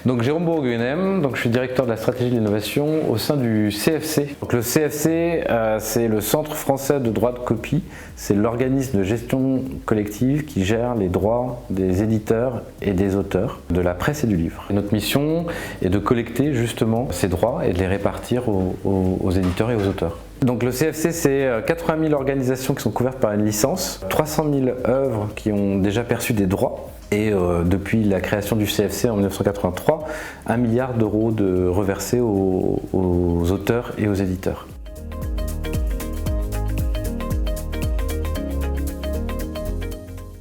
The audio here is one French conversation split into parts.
Donc Jérôme Bourguenem, je suis directeur de la stratégie de l'innovation au sein du CFC. Donc le CFC, c'est le Centre français de droit de copie, c'est l'organisme de gestion collective qui gère les droits des éditeurs et des auteurs de la presse et du livre. Et notre mission est de collecter justement ces droits et de les répartir aux éditeurs et aux auteurs. Donc le CFC, c'est 80 000 organisations qui sont couvertes par une licence, 300 000 œuvres qui ont déjà perçu des droits et depuis la création du CFC en 1983, 1 milliard d'euros de reversés aux auteurs et aux éditeurs.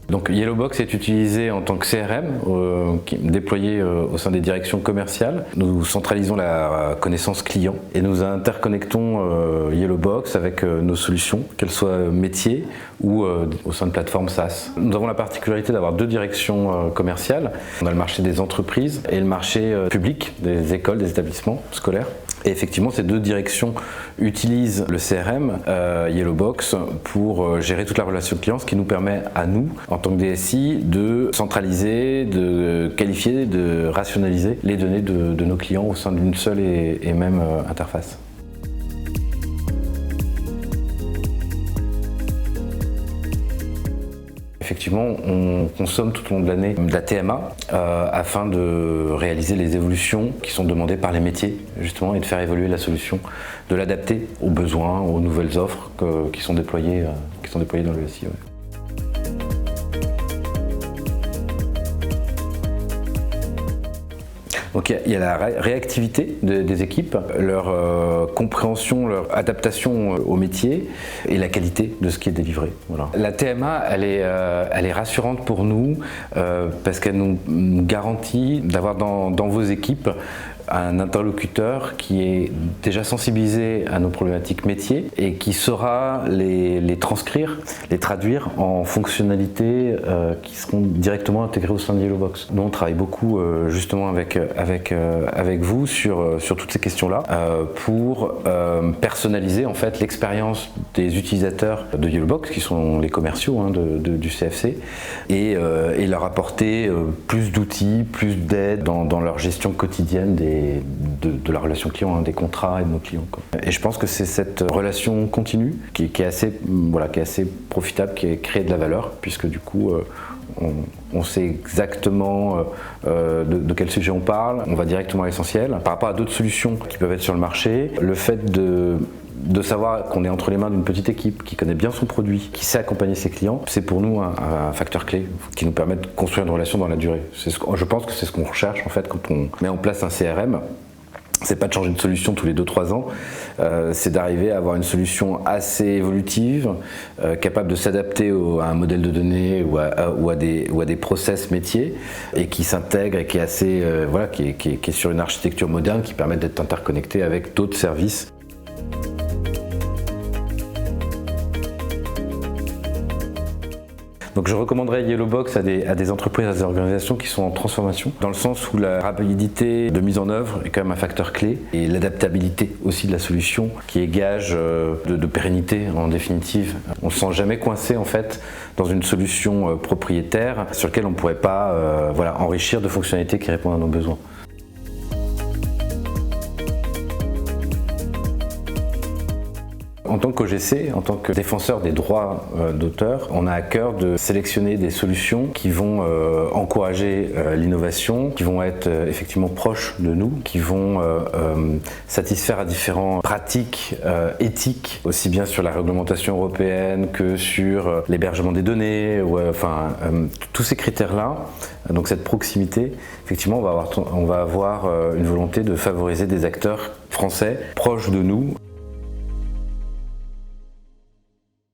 Donc Yellowbox est utilisé en tant que CRM, déployé au sein des directions commerciales. Nous centralisons la connaissance client et nous interconnectons Yellowbox avec nos solutions, qu'elles soient métiers ou au sein de plateformes SaaS. Nous avons la particularité d'avoir deux directions commerciales. On a le marché des entreprises et le marché public, des écoles, des établissements scolaires. Et effectivement, ces deux directions utilisent le CRM Yellowbox pour gérer toute la relation client, ce qui nous permet à nous, en tant que DSI, de centraliser, de qualifier, de rationaliser les données de nos clients au sein d'une seule et même interface. Effectivement, on consomme tout au long de l'année de la TMA afin de réaliser les évolutions qui sont demandées par les métiers justement et de faire évoluer la solution, de l'adapter aux besoins, aux nouvelles offres qui sont déployées dans le SI. Ouais. Donc il y a la réactivité des équipes, leur compréhension, leur adaptation au métier et la qualité de ce qui est délivré. Voilà. La TMA, elle est rassurante pour nous parce qu'elle nous garantit d'avoir dans vos équipes un interlocuteur qui est déjà sensibilisé à nos problématiques métiers et qui saura les transcrire, les traduire en fonctionnalités qui seront directement intégrées au sein de Yellowbox. Nous on travaille beaucoup justement avec vous sur toutes ces questions-là pour personnaliser en fait l'expérience des utilisateurs de Yellowbox qui sont les commerciaux du CFC et leur apporter plus d'outils, plus d'aide dans leur gestion quotidienne de la relation client, des contrats et de nos clients. Et je pense que c'est cette relation continue qui est assez profitable, qui crée de la valeur, puisque du coup on sait exactement de quel sujet on parle, on va directement à l'essentiel. Par rapport à d'autres solutions qui peuvent être sur le marché, le fait de savoir qu'on est entre les mains d'une petite équipe qui connaît bien son produit, qui sait accompagner ses clients, c'est pour nous un facteur clé qui nous permet de construire une relation dans la durée. Je pense que c'est ce qu'on recherche en fait quand on met en place un CRM. C'est pas de changer de solution tous les 2-3 ans, c'est d'arriver à avoir une solution assez évolutive, capable de s'adapter à un modèle de données ou à des process métiers et qui s'intègre et qui est assez qui est sur une architecture moderne qui permet d'être interconnecté avec d'autres services. Donc je recommanderais Yellowbox à des entreprises, à des organisations qui sont en transformation, dans le sens où la rapidité de mise en œuvre est quand même un facteur clé, et l'adaptabilité aussi de la solution, qui est gage de pérennité en définitive. On ne se sent jamais coincé en fait dans une solution propriétaire sur laquelle on ne pourrait pas enrichir de fonctionnalités qui répondent à nos besoins. En tant qu'OGC, en tant que défenseur des droits d'auteur, on a à cœur de sélectionner des solutions qui vont encourager l'innovation, qui vont être effectivement proches de nous, qui vont satisfaire à différentes pratiques éthiques, aussi bien sur la réglementation européenne que sur l'hébergement des données, tous ces critères-là. Donc cette proximité, effectivement, on va avoir une volonté de favoriser des acteurs français proches de nous.